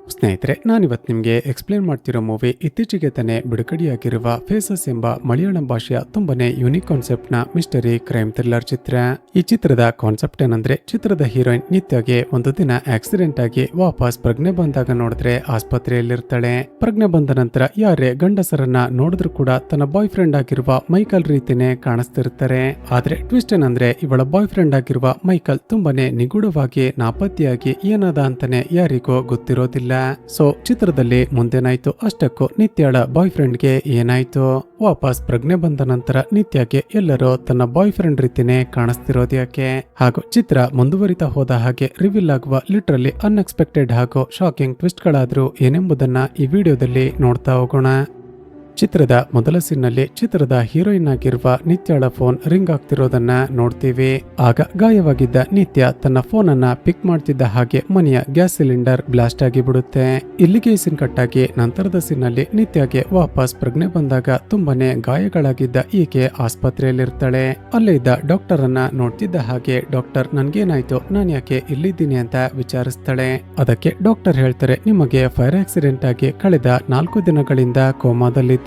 ಸ್ನೇಹಿತರೆ, ನಾನಿವತ್ತು ನಿಮಗೆ ಎಕ್ಸ್ಪ್ಲೇನ್ ಮಾಡ್ತಿರೋ ಮೂವಿ ಇತ್ತೀಚೆಗೆ ತಾನೇ ಬಿಡುಗಡೆಯಾಗಿರುವ ಫೇಸಸ್ ಎಂಬ ಮಲಯಾಳಂ ಭಾಷೆಯ ತುಂಬಾನೇ ಯೂನಿಕ್ ಕಾನ್ಸೆಪ್ಟ್ ನ ಮಿಸ್ಟರಿ ಕ್ರೈಮ್ ಥ್ರಿಲ್ಲರ್ ಚಿತ್ರ. ಈ ಚಿತ್ರದ ಕಾನ್ಸೆಪ್ಟ್ ಏನಂದ್ರೆ, ಚಿತ್ರದ ಹೀರೋಯಿನ್ ನಿತ್ಯಗೆ ಒಂದು ದಿನ ಆಕ್ಸಿಡೆಂಟ್ ಆಗಿ ವಾಪಸ್ ಪ್ರಜ್ಞೆ ಬಂದಾಗ ನೋಡಿದ್ರೆ ಆಸ್ಪತ್ರೆಯಲ್ಲಿರ್ತಾಳೆ. ಪ್ರಜ್ಞೆ ಬಂದ ನಂತರ ಯಾರೇ ಗಂಡಸರನ್ನ ನೋಡಿದ್ರು ಕೂಡ ತನ್ನ ಬಾಯ್ ಫ್ರೆಂಡ್ ಆಗಿರುವ ಮೈಕಲ್ ರೀತಿನೇ ಕಾಣಿಸ್ತಿರ್ತಾರೆ. ಆದ್ರೆ ಟ್ವಿಸ್ಟ್ ಏನಂದ್ರೆ, ಇವಳ ಬಾಯ್ ಫ್ರೆಂಡ್ ಆಗಿರುವ ಮೈಕಲ್ ತುಂಬಾನೇ ನಿಗೂಢವಾಗಿ ನಾಪತ್ತೆಯಾಗಿ ಏನದ ಅಂತಾನೆ ಯಾರಿಗೂ ಗೊತ್ತಿರೋದಿಲ್ಲ. ಸೊ ಚಿತ್ರದಲ್ಲಿ ಮುಂದೇನಾಯ್ತು, ಅಷ್ಟಕ್ಕೂ ನಿತ್ಯಳ ಬಾಯ್ ಫ್ರೆಂಡ್ಗೆ ಏನಾಯ್ತು, ವಾಪಸ್ ಪ್ರಜ್ಞೆ ಬಂದ ನಂತರ ನಿತ್ಯಗೆ ಎಲ್ಲರೂ ತನ್ನ ಬಾಯ್ ಫ್ರೆಂಡ್ ರೀತಿನೇ ಕಾಣಿಸ್ತಿರೋದು ಯಾಕೆ, ಹಾಗೂ ಚಿತ್ರ ಮುಂದುವರಿತಾ ಹೋದ ಹಾಗೆ ರಿವೀಲ್ ಆಗುವ ಲಿಟ್ರಲಿ ಅನ್ಎಕ್ಸ್ಪೆಕ್ಟೆಡ್ ಹಾಗೂ ಶಾಕಿಂಗ್ ಟ್ವಿಸ್ಟ್ ಗಳಾದ್ರೂ ಏನೆಂಬುದನ್ನ ಈ ವಿಡಿಯೋದಲ್ಲಿ ನೋಡ್ತಾ ಹೋಗೋಣ. ಚಿತ್ರದ ಮೊದಲ ಸೀನ್ನಲ್ಲಿ ಚಿತ್ರದ ಹೀರೋಯಿನ್ ಆಗಿರುವ ನಿತ್ಯಳ ಫೋನ್ ರಿಂಗ್ ಆಗ್ತಿರೋದನ್ನ ನೋಡ್ತೀವಿ. ಆಗ ಗಾಯವಾಗಿದ್ದ ನಿತ್ಯ ತನ್ನ ಫೋನ್ ಅನ್ನ ಪಿಕ್ ಮಾಡ್ತಿದ್ದ ಹಾಗೆ ಮನೆಯ ಗ್ಯಾಸ್ ಸಿಲಿಂಡರ್ ಬ್ಲಾಸ್ಟ್ ಆಗಿ ಬಿಡುತ್ತೆ. ಇಲ್ಲಿಗೆ ಸೀನ್ ಕಟ್ಟಾಗಿ ನಂತರದ ಸೀನ್ನಲ್ಲಿ ನಿತ್ಯಗೆ ವಾಪಸ್ ಪ್ರಜ್ಞೆ ಬಂದಾಗ ತುಂಬಾನೇ ಗಾಯಗಳಾಗಿದ್ದ ಈಕೆ ಆಸ್ಪತ್ರೆಯಲ್ಲಿರ್ತಾಳೆ. ಅಲ್ಲೇ ಇದ್ದ ಡಾಕ್ಟರ್ ಅನ್ನ ನೋಡ್ತಿದ್ದ ಹಾಗೆ, ಡಾಕ್ಟರ್ ನನ್ಗೇನಾಯ್ತು, ನಾನ್ ಯಾಕೆ ಇಲ್ಲಿದ್ದೀನಿ ಅಂತ ವಿಚಾರಿಸ್ತಾಳೆ. ಅದಕ್ಕೆ ಡಾಕ್ಟರ್ ಹೇಳ್ತಾರೆ, ನಿಮಗೆ ಫೈರ್ ಆಕ್ಸಿಡೆಂಟ್ ಆಗಿ ಕಳೆದ 4 ದಿನಗಳಿಂದ ಕೋಮಾದಲ್ಲಿ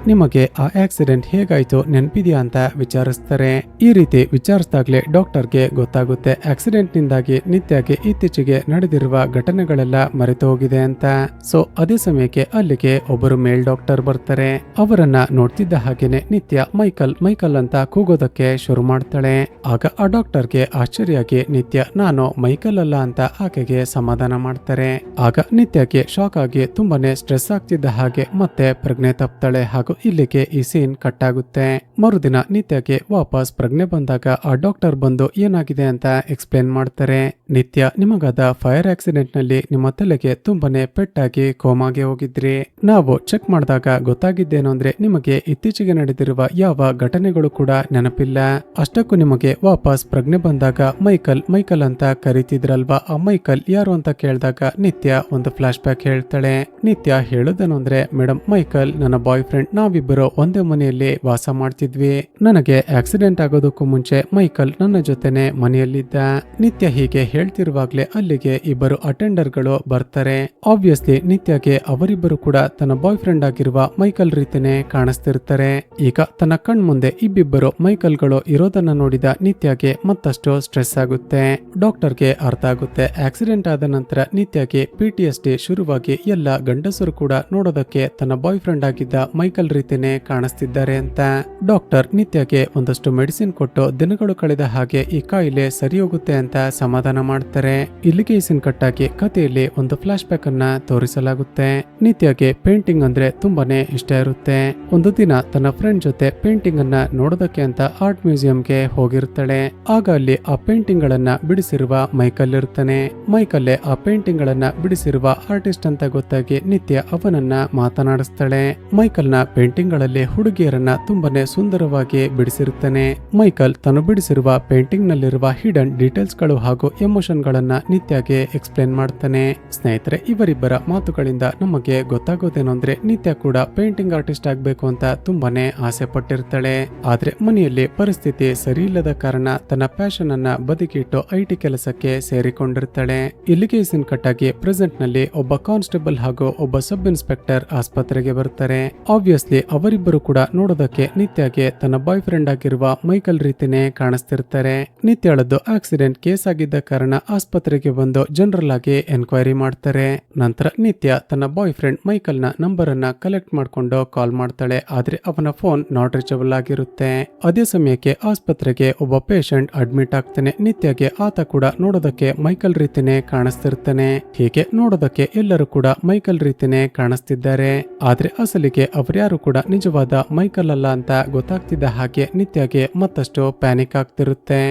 ನಿಮಗೆ ಆ ಆಕ್ಸಿಡೆಂಟ್ ಹೇಗಾಯ್ತು ನೆನ್ಪಿದ್ಯಾ ಅಂತ ವಿಚಾರಿಸ್ತಾರೆ. ಈ ರೀತಿ ವಿಚಾರಿಸಿದಾಗ್ಲೇ ಡಾಕ್ಟರ್ಗೆ ಗೊತ್ತಾಗುತ್ತೆ ಆಕ್ಸಿಡೆಂಟ್ ನಿಂದಾಗಿ ನಿತ್ಯಗೆ ಇತ್ತೀಚೆಗೆ ನಡೆದಿರುವ ಘಟನೆಗಳೆಲ್ಲ ಮರೆತು ಹೋಗಿದೆ ಅಂತ. ಸೊ ಅದೇ ಸಮಯಕ್ಕೆ ಅಲ್ಲಿಗೆ ಒಬ್ಬರು ಮೇಲ್ ಡಾಕ್ಟರ್ ಬರ್ತಾರೆ. ಅವರನ್ನ ನೋಡ್ತಿದ್ದ ಹಾಗೇನೆ ನಿತ್ಯ ಮೈಕಲ್ ಮೈಕಲ್ ಅಂತ ಕೂಗೋದಕ್ಕೆ ಶುರು ಮಾಡ್ತಾಳೆ. ಆಗ ಆ ಡಾಕ್ಟರ್ಗೆ ಆಶ್ಚರ್ಯಾಗಿ, ನಿತ್ಯ ನಾನು ಮೈಕಲ್ ಅಲ್ಲ ಅಂತ ಆಕೆಗೆ ಸಮಾಧಾನ ಮಾಡ್ತಾರೆ. ಆಗ ನಿತ್ಯಗೆ ಶಾಕ್ ಆಗಿ ತುಂಬಾನೇ ಸ್ಟ್ರೆಸ್ ಆಗ್ತಿದ್ದ ಹಾಗೆ ಮತ್ತೆ ಪ್ರಜ್ಞೆ ತಪ್ಪ ಹಾಗೂ ಇಲ್ಲಿಗೆ ಈ ಸೀನ್ ಕಟ್ ಆಗುತ್ತೆ. ಮರುದಿನ ನಿತ್ಯಗೆ ವಾಪಸ್ ಪ್ರಜ್ಞೆ ಬಂದಾಗ ಆ ಡಾಕ್ಟರ್ ಬಂದು ಏನಾಗಿದೆ ಅಂತ ಎಕ್ಸ್ಪ್ಲೇನ್ ಮಾಡ್ತಾರೆ. ನಿತ್ಯ, ನಿಮಗಾದ ಫೈರ್ ಆಕ್ಸಿಡೆಂಟ್ ನಲ್ಲಿ ನಿಮ್ಮ ತಲೆಗೆ ತುಂಬಾನೇ ಪೆಟ್ಟಾಗಿ ಕೋಮಾಗೆ ಹೋಗಿದ್ರಿ. ನಾವು ಚೆಕ್ ಮಾಡಿದಾಗ ಗೊತ್ತಾಗಿದ್ದೇನು ಅಂದ್ರೆ, ನಿಮಗೆ ಇತ್ತೀಚೆಗೆ ನಡೆದಿರುವ ಯಾವ ಘಟನೆಗಳು ಕೂಡ ನೆನಪಿಲ್ಲ. ಅಷ್ಟಕ್ಕೂ ನಿಮಗೆ ವಾಪಸ್ ಪ್ರಜ್ಞೆ ಬಂದಾಗ ಮೈಕಲ್ ಮೈಕಲ್ ಅಂತ ಕರೀತಿದ್ರಲ್ವಾ, ಆ ಮೈಕಲ್ ಯಾರು ಅಂತ ಕೇಳಿದಾಗ ನಿತ್ಯ ಒಂದು ಫ್ಲಾಶ್ ಬ್ಯಾಕ್ ಹೇಳ್ತಾಳೆ. ನಿತ್ಯ ಹೇಳುದೇನು ಅಂದ್ರೆ, ಮೇಡಮ್ ಮೈಕಲ್ ನನ್ನ ಬಾಯ್ ಫ್ರೆಂಡ್, ನಾವಿಬ್ಬರು ಒಂದೇ ಮನೆಯಲ್ಲಿ ವಾಸ ಮಾಡ್ತಿದ್ವಿ. ನನಗೆ ಆಕ್ಸಿಡೆಂಟ್ ಆಗೋದಕ್ಕೂ ಮುಂಚೆ ಮೈಕಲ್ ನನ್ನ ಜೊತೆನೆ ಮನೆಯಲ್ಲಿದ್ದ. ನಿತ್ಯ ಹೀಗೆ ಹೇಳ್ತಿರುವಾಗ್ಲೇ ಅಲ್ಲಿಗೆ ಇಬ್ಬರು ಅಟೆಂಡರ್ ಗಳು ಬರ್ತಾರೆ. ಆಬ್ವಿಯಸ್ಲಿ ನಿತ್ಯಗೆ ಅವರಿಬ್ಬರು ಕೂಡ ತನ್ನ ಬಾಯ್ ಫ್ರೆಂಡ್ ಆಗಿರುವ ಮೈಕಲ್ ರೀತಿನೇ ಕಾಣಿಸ್ತಿರ್ತಾರೆ. ಈಗ ತನ್ನ ಕಣ್ ಮುಂದೆ ಇಬ್ಬಿಬ್ಬರು ಮೈಕಲ್ ಗಳು ಇರೋದನ್ನ ನೋಡಿದ ನಿತ್ಯಗೆ ಮತ್ತಷ್ಟು ಸ್ಟ್ರೆಸ್ ಆಗುತ್ತೆ. ಡಾಕ್ಟರ್ಗೆ ಅರ್ಥ ಆಗುತ್ತೆ, ಆಕ್ಸಿಡೆಂಟ್ ಆದ ನಂತರ ನಿತ್ಯಗೆ PTSD ಶುರುವಾಗಿ ಎಲ್ಲ ಗಂಡಸರು ಕೂಡ ನೋಡೋದಕ್ಕೆ ತನ್ನ ಬಾಯ್ ಫ್ರೆಂಡ್ ಆಗಿದ್ದ ಮೈಕಲ್ ರೀತಿನೇ ಕಾಣಿಸ್ತಿದ್ದಾರೆ ಅಂತ. ಡಾಕ್ಟರ್ ನಿತ್ಯಗೆ ಒಂದಷ್ಟು ಮೆಡಿಸಿನ್ ಕೊಟ್ಟು ದಿನಗಳು ಕಳೆದ ಹಾಗೆ ಈ ಕಾಯಿಲೆ ಸರಿ ಹೋಗುತ್ತೆ ಅಂತ ಸಮಾಧಾನ ಮಾಡ್ತಾರೆ. ಇಲ್ಲಿಗೆ ಸೀನ್ ಕಟ್ಟಾಗಿ ಕಥೆಯಲ್ಲಿ ಒಂದು ಫ್ಲಾಶ್ ಬ್ಯಾಕ್ ಅನ್ನ ತೋರಿಸಲಾಗುತ್ತೆ. ನಿತ್ಯಗೆ ಪೇಂಟಿಂಗ್ ಅಂದ್ರೆ ತುಂಬಾನೇ ಇಷ್ಟ ಇರುತ್ತೆ. ಒಂದು ದಿನ ತನ್ನ ಫ್ರೆಂಡ್ ಜೊತೆ ಪೇಂಟಿಂಗ್ ಅನ್ನ ನೋಡೋದಕ್ಕೆ ಅಂತ ಆರ್ಟ್ ಮ್ಯೂಸಿಯಂಗೆ ಹೋಗಿರ್ತಾಳೆ. ಆಗ ಅಲ್ಲಿ ಆ ಪೇಂಟಿಂಗ್ ಗಳನ್ನ ಬಿಡಿಸಿರುವ ಮೈಕಲ್ ಇರ್ತಾನೆ. ಮೈಕಲ್ಲೇ ಆ ಪೇಂಟಿಂಗ್ ಗಳನ್ನ ಬಿಡಿಸಿರುವ ಆರ್ಟಿಸ್ಟ್ ಅಂತ ಗೊತ್ತಾಗಿ ನಿತ್ಯ ಅವನನ್ನ ಮಾತನಾಡಿಸ್ತಾಳೆ. ಮೈಕಲ್ ನ ಪೇಂಟಿಂಗ್ ಗಳಲ್ಲಿ ಹುಡುಗಿಯರನ್ನ ತುಂಬಾನೇ ಸುಂದರವಾಗಿ ಬಿಡಿಸಿರುತ್ತಾನೆ. ಮೈಕಲ್ ತಾನು ಬಿಡಿಸಿರುವ ಪೇಂಟಿಂಗ್ ನಲ್ಲಿರುವ ಹಿಡನ್ ಡೀಟೇಲ್ಸ್ ಗಳು ಹಾಗೂ ಎಮೋಷನ್ ಗಳನ್ನ ನಿತ್ಯಗೆ ಎಕ್ಸ್ಪ್ಲೇನ್ ಮಾಡ್ತಾನೆ. ಸ್ನೇಹಿತರೆ, ಇವರಿಬ್ಬರ ಮಾತುಗಳಿಂದ ನಮಗೆ ಗೊತ್ತಾಗೋದೇನು ಅಂದ್ರೆ, ನಿತ್ಯ ಕೂಡ ಪೇಂಟಿಂಗ್ ಆರ್ಟಿಸ್ಟ್ ಆಗ್ಬೇಕು ಅಂತ ತುಂಬಾನೇ ಆಸೆ ಪಟ್ಟಿರ್ತಾಳೆ. ಆದ್ರೆ ಮನೆಯಲ್ಲಿ ಪರಿಸ್ಥಿತಿ ಸರಿ ಇಲ್ಲದ ಕಾರಣ ತನ್ನ ಪ್ಯಾಷನ್ ಅನ್ನ ಬದಿಗಿಟ್ಟು IT ಕೆಲಸಕ್ಕೆ ಸೇರಿಕೊಂಡಿರ್ತಾಳೆ. ಇಲ್ಲಿಗೆ ಸೀನ್ ಕಟ್ಟಾಗಿ ಪ್ರೆಸೆಂಟ್ ನಲ್ಲಿ ಒಬ್ಬ ಕಾನ್ಸ್ಟೇಬಲ್ ಹಾಗೂ ಒಬ್ಬ ಸಬ್ ಇನ್ಸ್ಪೆಕ್ಟರ್ ಆಸ್ಪತ್ರೆಗೆ ಬರ್ತಾರೆ. ಆಬ್ವಿಯಸ್ಲಿ ಅವರಿಬ್ಬರು ಕೂಡ ನೋಡೋದಕ್ಕೆ ನಿತ್ಯಗೆ ತನ್ನ ಬಾಯ್ ಫ್ರೆಂಡ್ ಆಗಿರುವ ಮೈಕಲ್ ರೀತಿನೇ ಕಾಣಿಸ್ತಿರ್ತಾರೆ. ನಿತ್ಯಳದ್ದು ಆಕ್ಸಿಡೆಂಟ್ ಕೇಸ್ ಆಗಿದ್ದ ಕಾರಣ ಆಸ್ಪತ್ರೆಗೆ ಬಂದು ಜನರಲ್ ಆಗಿ ಎನ್ಕ್ವೈರಿ ಮಾಡ್ತಾರೆ. ನಂತರ ನಿತ್ಯ ತನ್ನ ಬಾಯ್ ಫ್ರೆಂಡ್ ಮೈಕಲ್ ನ ನಂಬರ್ ಅನ್ನ ಕಲೆಕ್ಟ್ ಮಾಡ್ಕೊಂಡು ಕಾಲ್ ಮಾಡ್ತಾಳೆ. ಆದ್ರೆ ಅವನ ಫೋನ್ ನಾಟ್ ರೀಚಬಲ್ ಆಗಿರುತ್ತೆ. ಅದೇ ಸಮಯಕ್ಕೆ ಆಸ್ಪತ್ರೆಗೆ ಒಬ್ಬ ಪೇಷಂಟ್ ಅಡ್ಮಿಟ್ ಆಗ್ತಾನೆ. ನಿತ್ಯಗೆ ಆತ ಕೂಡ ನೋಡೋದಕ್ಕೆ ಮೈಕಲ್ ರೀತಿನೇ ಕಾಣಿಸ್ತಿರ್ತಾನೆ. ಹೀಗೆ ನೋಡೋದಕ್ಕೆ ಎಲ್ಲರೂ ಕೂಡ ಮೈಕಲ್ ರೀತಿನೇ ಕಾಣಿಸ್ತಿದ್ದಾರೆ. ಆದ್ರೆ ಅಸಲಿಗೆ ಅವರ್ಯಾರು ಕೂಡ ನಿಜವಾದ ಮೈಕಲ್ ಅಲ್ಲ ಅಂತ ಗೊತ್ತಾಗ್ತಿದ್ದ ಹಾಗೆ ನಿತ್ಯಗೆ ಮತ್ತಷ್ಟು ಪ್ಯಾನಿಕ್ ಆಗ್ತಿರುತ್ತೆ.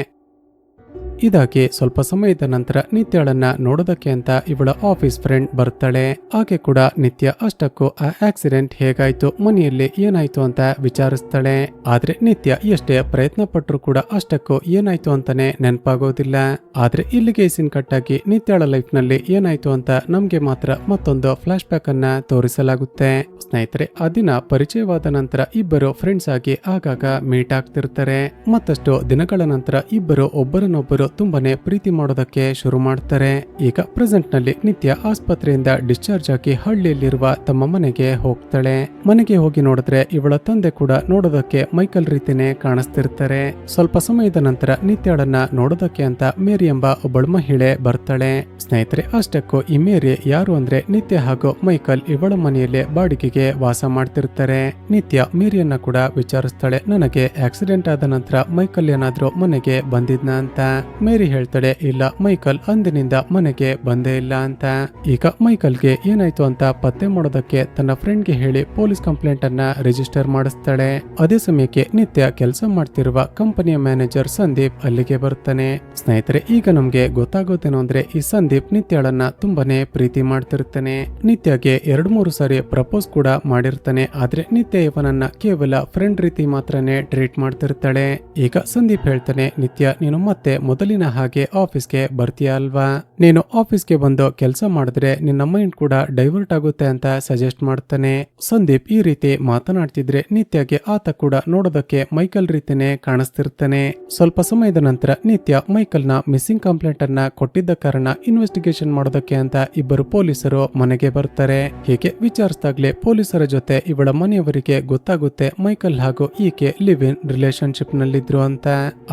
ಇದಾಗಿ ಸ್ವಲ್ಪ ಸಮಯದ ನಂತರ ನಿತ್ಯಳನ್ನ ನೋಡೋದಕ್ಕೆ ಅಂತ ಇವಳ ಆಫೀಸ್ ಫ್ರೆಂಡ್ ಬರ್ತಾಳೆ. ಆಕೆ ಕೂಡ ನಿತ್ಯ ಅಷ್ಟಕ್ಕೂ ಆ ಆಕ್ಸಿಡೆಂಟ್ ಹೇಗಾಯ್ತು, ಮನೆಯಲ್ಲಿ ಏನಾಯ್ತು ಅಂತ ವಿಚಾರಿಸ್ತಾಳೆ. ಆದ್ರೆ ನಿತ್ಯ ಎಷ್ಟೇ ಪ್ರಯತ್ನ ಪಟ್ಟರು ಕೂಡ ಅಷ್ಟಕ್ಕೂ ಏನಾಯ್ತು ಅಂತಾನೆ ನೆನಪಾಗೋದಿಲ್ಲ. ಆದ್ರೆ ಇಲ್ಲಿಗೆ ಸೀನ್ ಕಟ್ಟಾಗಿ ನಿತ್ಯಳ ಲೈಫ್ ನಲ್ಲಿ ಏನಾಯ್ತು ಅಂತ ನಮ್ಗೆ ಮಾತ್ರ ಮತ್ತೊಂದು ಫ್ಲಾಶ್ ಬ್ಯಾಕ್ ಅನ್ನ ತೋರಿಸಲಾಗುತ್ತೆ. ಸ್ನೇಹಿತರೆ, ಆ ದಿನ ಪರಿಚಯವಾದ ನಂತರ ಇಬ್ಬರು ಫ್ರೆಂಡ್ಸ್ ಆಗಿ ಆಗಾಗ ಮೀಟ್ ಆಗ್ತಿರ್ತಾರೆ. ಮತ್ತಷ್ಟು ದಿನಗಳ ನಂತರ ಇಬ್ಬರು ಒಬ್ಬರನ್ನೊಬ್ಬರು ಇಬ್ರು ತುಂಬಾನೇ ಪ್ರೀತಿ ಮಾಡೋದಕ್ಕೆ ಶುರು ಮಾಡ್ತಾರೆ. ಈಗ ಪ್ರೆಸೆಂಟ್ ನಲ್ಲಿ ನಿತ್ಯ ಆಸ್ಪತ್ರೆಯಿಂದ ಡಿಸ್ಚಾರ್ಜ್ ಆಗಿ ಹಳ್ಳಿಯಲ್ಲಿರುವ ತಮ್ಮ ಮನೆಗೆ ಹೋಗ್ತಾಳೆ. ಮನೆಗೆ ಹೋಗಿ ನೋಡಿದ್ರೆ ಇವಳ ತಂದೆ ಕೂಡ ನೋಡೋದಕ್ಕೆ ಮೈಕಲ್ ರೀತಿನೇ ಕಾಣಿಸ್ತಿರ್ತಾರೆ. ಸ್ವಲ್ಪ ಸಮಯದ ನಂತರ ನಿತ್ಯಾಳನ್ನ ನೋಡೋದಕ್ಕೆ ಅಂತ ಮೇರಿ ಎಂಬ ಒಬ್ಬಳು ಮಹಿಳೆ ಬರ್ತಾಳೆ. ಸ್ನೇಹಿತರೆ, ಅಷ್ಟಕ್ಕೂ ಈ ಮೇರಿ ಯಾರು ಅಂದ್ರೆ ನಿತ್ಯ ಹಾಗೂ ಮೈಕಲ್ ಇವಳ ಮನೆಯಲ್ಲೇ ಬಾಡಿಗೆಗೆ ವಾಸ ಮಾಡ್ತಿರ್ತಾರೆ. ನಿತ್ಯ ಮೇರಿಯನ್ನ ಕೂಡ ವಿಚಾರಿಸ್ತಾಳೆ, ನನಗೆ ಆಕ್ಸಿಡೆಂಟ್ ಆದ ನಂತರ ಮೈಕಲ್ ಏನಾದ್ರೂ ಮನೆಗೆ ಬಂದಿದ್ನ ಅಂತ. ಮೇರಿ ಹೇಳ್ತಾಳೆ, ಇಲ್ಲ, ಮೈಕಲ್ ಅಂದಿನಿಂದ ಮನೆಗೆ ಬಂದೇ ಇಲ್ಲ ಅಂತ. ಈಗ ಮೈಕಲ್ಗೆ ಏನಾಯ್ತು ಅಂತ ಪತ್ತೆ ಮಾಡೋದಕ್ಕೆ ತನ್ನ ಫ್ರೆಂಡ್ಗೆ ಹೇಳಿ ಪೊಲೀಸ್ ಕಂಪ್ಲೇಂಟ್ ಅನ್ನ ರಿಜಿಸ್ಟರ್ ಮಾಡಿಸ್ತಾಳೆ. ಅದೇ ಸಮಯಕ್ಕೆ ನಿತ್ಯ ಕೆಲಸ ಮಾಡ್ತಿರುವ ಕಂಪನಿಯ ಮ್ಯಾನೇಜರ್ ಸಂದೀಪ್ ಅಲ್ಲಿಗೆ ಬರ್ತಾನೆ. ಸ್ನೇಹಿತರೆ, ಈಗ ನಮ್ಗೆ ಗೊತ್ತಾಗೋದೇನು ಅಂದ್ರೆ ಈ ಸಂದೀಪ್ ನಿತ್ಯಾಳನ್ನ ತುಂಬಾನೇ ಪ್ರೀತಿ ಮಾಡ್ತಿರ್ತಾನೆ. ನಿತ್ಯಗೆ 2-3 ಸಾರಿ ಪ್ರಪೋಸ್ ಕೂಡ ಮಾಡಿರ್ತಾನೆ. ಆದ್ರೆ ನಿತ್ಯ ಇವನನ್ನ ಕೇವಲ ಫ್ರೆಂಡ್ ರೀತಿ ಮಾತ್ರನೇ ಟ್ರೀಟ್ ಮಾಡ್ತಿರ್ತಾಳೆ. ಈಗ ಸಂದೀಪ್ ಹೇಳ್ತಾನೆ, ನಿತ್ಯ, ನೀನು ಮತ್ತೆ ಮೊದಲಿನ ಹಾಗೆ ಆಫೀಸ್ಗೆ ಬರ್ತೀಯ ಅಲ್ವಾ? ನೀನು ಆಫೀಸ್ಗೆ ಬಂದು ಕೆಲಸ ಮಾಡಿದ್ರೆ ನಿನ್ನ ಮೈಂಡ್ ಕೂಡ ಡೈವರ್ಟ್ ಆಗುತ್ತೆ ಅಂತ ಸಜೆಸ್ಟ್ ಮಾಡ್ತಾನೆ. ಸಂದೀಪ್ ಈ ರೀತಿ ಮಾತನಾಡ್ತಿದ್ರೆ ನಿತ್ಯಗೆ ಆತ ಕೂಡ ನೋಡೋದಕ್ಕೆ ಮೈಕಲ್ ರೀತಿನೇ ಕಾಣಿಸ್ತಿರ್ತಾನೆ. ಸ್ವಲ್ಪ ಸಮಯದ ನಂತರ ನಿತ್ಯ ಮೈಕಲ್ ನ ಮಿಸ್ಸಿಂಗ್ ಕಂಪ್ಲೇಂಟ್ ಅನ್ನ ಕೊಟ್ಟಿದ್ದ ಕಾರಣ ಇನ್ವೆಸ್ಟಿಗೇಷನ್ ಮಾಡೋದಕ್ಕೆ ಅಂತ ಇಬ್ಬರು ಪೊಲೀಸರು ಮನೆಗೆ ಬರ್ತಾರೆ. ಹೀಗೆ ವಿಚಾರಿಸಿದಾಗ್ಲೇ ಪೊಲೀಸರ ಜೊತೆ ಇವಳ ಮನೆಯವರಿಗೆ ಗೊತ್ತಾಗುತ್ತೆ ಮೈಕಲ್ ಹಾಗೂ ಈಕೆ ಲಿವ್ ಇನ್ ರಿಲೇಶನ್ಶಿಪ್ ನಲ್ಲಿದ್ರು ಅಂತ.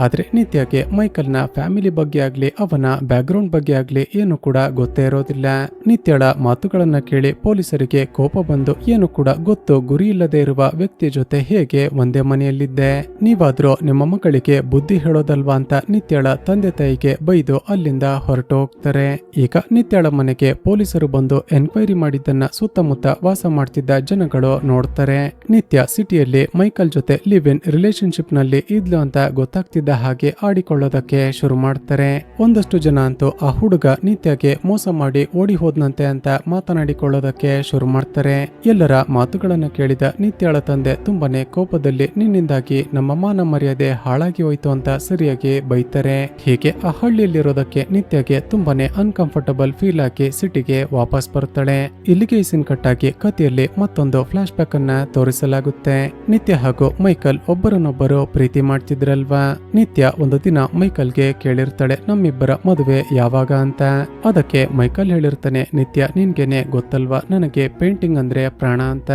ಆದ್ರೆ ನಿತ್ಯಗೆ ಮೈಕಲ್ ನ ಫ್ಯಾಮಿಲಿ ಬಗ್ಗೆ ಆಗ್ಲಿ ಅವನ ಬ್ಯಾಕ್ ಗ್ರೌಂಡ್ ಬಗ್ಗೆ ಆಗ್ಲಿ ಏನು ಕೂಡ ಗೊತ್ತೇ ಇರೋದಿಲ್ಲ. ನಿತ್ಯಳ ಮಾತುಗಳನ್ನ ಕೇಳಿ ಪೊಲೀಸರಿಗೆ ಕೋಪ ಬಂದು ಏನು ಕೂಡ ಗೊತ್ತು ಗುರಿ ಇಲ್ಲದೆ ಇರುವ ವ್ಯಕ್ತಿ ಜೊತೆ ಹೇಗೆ ಒಂದೇ ಮನೆಯಲ್ಲಿದ್ದೆ, ನೀವಾದ್ರೂ ನಿಮ್ಮ ಮಕ್ಕಳಿಗೆ ಬುದ್ಧಿ ಹೇಳೋದಲ್ವಾ ಅಂತ ನಿತ್ಯಳ ತಂದೆ ತಾಯಿಗೆ ಬೈದು ಅಲ್ಲಿಂದ ಹೊರಟು ಹೋಗ್ತಾರೆ. ಈಗ ನಿತ್ಯಳ ಮನೆಗೆ ಪೊಲೀಸರು ಬಂದು ಎನ್ಕ್ವೈರಿ ಮಾಡಿದ್ದನ್ನ ಸುತ್ತಮುತ್ತ ವಾಸ ಮಾಡ್ತಿದ್ದ ಜನಗಳು ನೋಡ್ತಾರೆ. ನಿತ್ಯ ಸಿಟಿಯಲ್ಲಿ ಮೈಕಲ್ ಜೊತೆ ಲಿವ್ ಇನ್ ರಿಲೇಶನ್ಶಿಪ್ ನಲ್ಲಿ ಇದ್ಲು ಅಂತ ಗೊತ್ತಾಗ್ತಿದ್ದ ಹಾಗೆ ಆಡಿಕೊಳ್ಳೋದಕ್ಕೆ ಶುರು ಮಾಡ್ತಾರೆ. ಒಂದಷ್ಟು ಜನ ಅಂತೂ ಆ ಹುಡುಗ ನಿತ್ಯಗೆ ಮೋಸ ಮಾಡಿ ಓಡಿ ಹೋದ್ನಂತೆ ಅಂತ ಮಾತನಾಡಿಕೊಳ್ಳೋದಕ್ಕೆ ಶುರು ಮಾಡ್ತಾರೆ. ಎಲ್ಲರ ಮಾತುಗಳನ್ನ ಕೇಳಿದ ನಿತ್ಯಳ ತಂದೆ ತುಂಬಾನೇ ಕೋಪದಲ್ಲಿ ನಿನ್ನಿಂದಾಗಿ ನಮ್ಮ ಮಾನ ಮರ್ಯಾದೆ ಹಾಳಾಗಿ ಹೋಯ್ತು ಅಂತ ಸರಿಯಾಗಿ ಬೈತಾರೆ. ಹೀಗೆ ಆ ಹಳ್ಳಿಯಲ್ಲಿರೋದಕ್ಕೆ ನಿತ್ಯಗೆ ತುಂಬಾನೇ ಅನ್ಕಂಫರ್ಟಬಲ್ ಫೀಲ್ ಆಗಿ ಸಿಟಿಗೆ ವಾಪಸ್ ಬರ್ತಾಳೆ. ಇಲ್ಲಿಗೆ ಸೀನ್ ಕಟ್ ಆಗಿ ಕಥೆಯಲ್ಲಿ ಮತ್ತೊಂದು ಫ್ಲಾಶ್ ಬ್ಯಾಕ್ ಅನ್ನ ತೋರಿಸಲಾಗುತ್ತೆ. ನಿತ್ಯ ಹಾಗೂ ಮೈಕಲ್ ಒಬ್ಬರನ್ನೊಬ್ಬರು ಪ್ರೀತಿ ಮಾಡ್ತಿದ್ರಲ್ವಾ? ನಿತ್ಯ ಒಂದು ದಿನ ಮೈಕಲ್ಗೆ ಕೇಳಿರ್ತಾಳೆ, ನಮ್ಮಿಬ್ಬರ ಮದುವೆ ಯಾವಾಗ ಅಂತ. ಅದಕ್ಕೆ ಮೈಕಲ್ ಹೇಳಿರ್ತಾನೆ, ನಿತ್ಯ, ನಿನ್ಗೆನೆ ಗೊತ್ತಲ್ವಾ ನನಗೆ ಪೇಂಟಿಂಗ್ ಅಂದ್ರೆ ಪ್ರಾಣ ಅಂತ.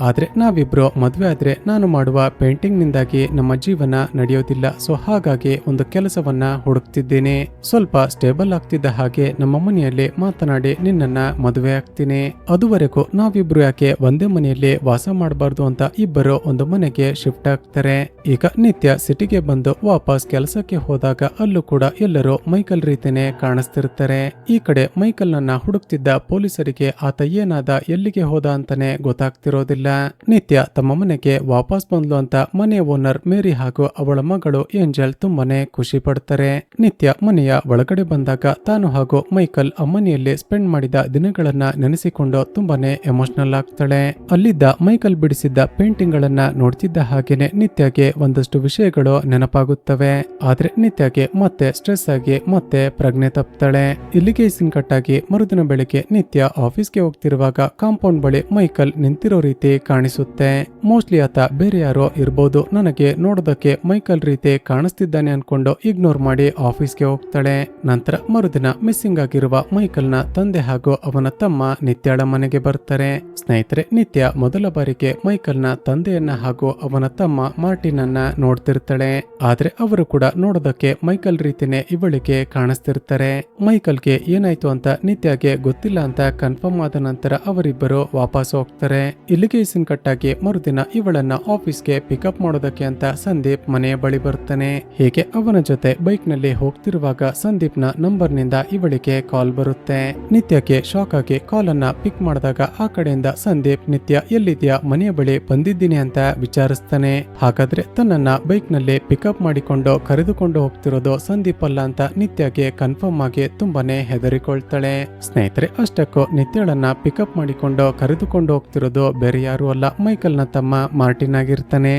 ಆದ್ರೆ ನಾವಿಬ್ರು ಮದ್ವೆ ಆದ್ರೆ ನಾನು ಮಾಡುವ ಪೇಂಟಿಂಗ್ ನಿಂದಾಗಿ ನಮ್ಮ ಜೀವನ ನಡೆಯೋದಿಲ್ಲ. ಸೊ ಹಾಗಾಗಿ ಒಂದು ಕೆಲಸವನ್ನ ಹುಡುಕ್ತಿದ್ದೀನಿ. ಸ್ವಲ್ಪ ಸ್ಟೇಬಲ್ ಆಗ್ತಿದ್ದ ಹಾಗೆ ನಮ್ಮ ಮನೆಯಲ್ಲಿ ಮಾತನಾಡಿ ನಿನ್ನನ್ನ ಮದುವೆ ಆಗ್ತೀನಿ. ಅದುವರೆಗೂ ನಾವಿಬ್ರು ಯಾಕೆ ಒಂದೇ ಮನೆಯಲ್ಲಿ ವಾಸ ಮಾಡಬಾರ್ದು ಅಂತ ಇಬ್ಬರು ಒಂದು ಮನೆಗೆ ಶಿಫ್ಟ್ ಆಗ್ತಾರೆ. ಈಗ ನಿತ್ಯ ಸಿಟಿಗೆ ಬಂದು ವಾಪಸ್ ಕೆಲಸಕ್ಕೆ ಹೋದಾಗ ಅಲ್ಲೂ ಕೂಡ ಎಲ್ಲರೂ ಮೈಕಲ್ ರೀತಿನೇ ಕಾಣಿಸ್ತಿರ್ತಾರೆ. ಈ ಕಡೆ ಮೈಕಲ್ ನನ್ನ ಹುಡುಕ್ತಿದ್ದ ಪೊಲೀಸರಿಗೆ ಆತ ಏನಾದ ಎಲ್ಲಿಗೆ ಹೋದ ಅಂತಾನೆ ಗೊತ್ತಾಗ್ತಿರೋದಿಲ್ಲ. ನಿತ್ಯ ತಮ್ಮ ಮನೆಗೆ ವಾಪಸ್ ಬಂದ್ಲು ಅಂತ ಮನೆ ಓನರ್ ಮೇರಿ ಹಾಗೂ ಅವಳ ಮಗಳು ಏಂಜಲ್ ತುಂಬಾನೇ ಖುಷಿ ಪಡ್ತಾರೆ. ನಿತ್ಯ ಮನೆಯ ಒಳಗಡೆ ಬಂದಾಗ ತಾನು ಹಾಗೂ ಮೈಕಲ್ ಅಮ್ಮನಿಯಲ್ಲಿ ಸ್ಪೆಂಡ್ ಮಾಡಿದ ದಿನಗಳನ್ನ ನೆನೆಸಿಕೊಂಡು ತುಂಬಾನೇ ಎಮೋಷನಲ್ ಆಗ್ತಾಳೆ. ಅಲ್ಲಿದ್ದ ಮೈಕಲ್ ಬಿಡಿಸಿದ್ದ ಪೇಂಟಿಂಗ್ ಗಳನ್ನ ನೋಡ್ತಿದ್ದ ಹಾಗೇನೆ ನಿತ್ಯಗೆ ಒಂದಷ್ಟು ವಿಷಯಗಳು ನೆನಪಾಗುತ್ತವೆ. ಆದ್ರೆ ನಿತ್ಯಗೆ ಮತ್ತೆ ಸ್ಟ್ರೆಸ್ ಆಗಿ ಮತ್ತೆ ಪ್ರಜ್ಞೆ ತಪ್ತಾಳೆ. ಇಲ್ಲಿಗೆ ಸಿಂಕಟ್ಟಾಗಿ ಮರುದಿನ ಬೆಳಿಗ್ಗೆ ನಿತ್ಯ ಆಫೀಸ್ಗೆ ಹೋಗ್ತಿರುವಾಗ ಕಾಂಪೌಂಡ್ ಬಳಿ ಮೈಕಲ್ ನಿಂತಿರೋ ರೀತಿ ಕಾಣಿಸುತ್ತೆ. ಮೋಸ್ಟ್ಲಿ ಆತ ಬೇರೆ ಯಾರೋ ಇರ್ಬೋದು, ನನಗೆ ನೋಡೋದಕ್ಕೆ ಮೈಕಲ್ ರೀತಿ ಕಾಣಿಸ್ತಿದ್ದಾನೆ ಅನ್ಕೊಂಡು ಇಗ್ನೋರ್ ಮಾಡಿ ಆಫೀಸ್ಗೆ ಹೋಗ್ತಾಳೆ. ನಂತರ ಮರುದಿನ ಮಿಸ್ಸಿಂಗ್ ಆಗಿರುವ ಮೈಕಲ್ ನ ತಂದೆ ಹಾಗೂ ಅವನ ತಮ್ಮ ನಿತ್ಯಳ ಮನೆಗೆ ಬರ್ತಾರೆ. ಸ್ನೇಹಿತರೆ, ನಿತ್ಯ ಮೊದಲ ಬಾರಿಗೆ ಮೈಕಲ್ ನ ತಂದೆಯನ್ನ ಹಾಗೂ ಅವನ ತಮ್ಮ ಮಾರ್ಟಿನ್ ಅನ್ನ ನೋಡ್ತಿರ್ತಾಳೆ. ಆದ್ರೆ ಅವರು ಕೂಡ ನೋಡೋದಕ್ಕೆ ಮೈಕಲ್ ರೀತಿನೇ ಇವಳಿಗೆ ಕಾಣಿಸ್ತಿರ್ತಾರೆ. ಮೈಕಲ್ಗೆ ಏನಾಯ್ತು ಅಂತ ನಿತ್ಯಗೆ ಗೊತ್ತಿಲ್ಲ ಅಂತ ಕನ್ಫರ್ಮ್ ಆದ ನಂತರ ಅವರಿಬ್ಬರು ವಾಪಸ್ ಹೋಗ್ತಾರೆ. ಇಲ್ಲಿಗೆ ಸೀನ್ ಕಟ್ಟಾಗಿ ಮರುದಿನ ಇವಳನ್ನ ಆಫೀಸ್ಗೆ ಪಿಕಪ್ ಮಾಡೋದಕ್ಕೆ ಅಂತ ಸಂದೀಪ್ ಮನೆಯ ಬಳಿ ಬರ್ತಾನೆ. ಹೀಗೆ ಅವನ ಜೊತೆ ಬೈಕ್ ನಲ್ಲಿ ಹೋಗ್ತಿರುವಾಗ ಸಂದೀಪ್ ನ ನಂಬರ್ ನಿಂದ ಇವಳಿಗೆ ಕಾಲ್ ಬರುತ್ತೆ. ನಿತ್ಯಕ್ಕೆ ಶಾಕ್ ಆಗಿ ಕಾಲ್ ಅನ್ನ ಪಿಕ್ ಮಾಡಿದಾಗ ಆ ಕಡೆಯಿಂದ ಸಂದೀಪ್, ನಿತ್ಯ ಎಲ್ಲಿದ್ಯಾ, ಮನೆಯ ಬಳಿ ಬಂದಿದ್ದೀನಿ ಅಂತ ವಿಚಾರಿಸ್ತಾನೆ. ಹಾಗಾದ್ರೆ ತನ್ನನ್ನ ಬೈಕ್ ನಲ್ಲಿ ಪಿಕಪ್ ಮಾಡಿಕೊಂಡು ಕರೆದುಕೊಂಡು ಹೋಗ್ತಿರೋದು ಸಂದೀಪ್ ಅಲ್ಲ ಅಂತ ನಿತ್ಯಗೆ ಕನ್ಫರ್ಮ್ ಆಗಿ ತುಂಬಾನೇ ಹೆದರಿಕೊಳ್ತಾಳೆ. ಸ್ನೇಹಿತರೆ, ಅಷ್ಟಕ್ಕೂ ನಿತ್ಯಳನ್ನ ಪಿಕಪ್ ಮಾಡಿಕೊಂಡು ಕರೆದುಕೊಂಡು ಹೋಗ್ತಿರೋದು ಬೇರೆ ಯಾರು ಅಲ್ಲ, ಮೈಕಲ್ ನ ತಮ್ಮ ಮಾರ್ಟಿನ್ ಆಗಿರ್ತಾನೆ.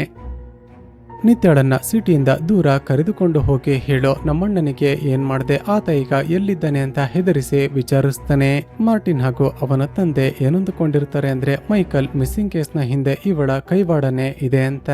ನಿತ್ಯಾಳನ್ನ ಸಿಟಿಯಿಂದ ದೂರ ಕರೆದುಕೊಂಡು ಹೋಗಿ ಹೇಳೋ ನಮ್ಮಣ್ಣನಿಗೆ ಏನ್ ಮಾಡ್ದೆ, ಆತ ಈಗ ಎಲ್ಲಿದ್ದಾನೆ ಅಂತ ಹೆದರಿಸಿ ವಿಚಾರಿಸ್ತಾನೆ. ಮಾರ್ಟಿನ್ ಹಾಗೂ ಅವನ ತಂದೆ ಏನೊಂದುಕೊಂಡಿರ್ತಾರೆ ಅಂದ್ರೆ ಮೈಕಲ್ ಮಿಸ್ಸಿಂಗ್ ಕೇಸ್ ನ ಹಿಂದೆ ಇವಳ ಕೈವಾಡನೆ ಇದೆ ಅಂತ.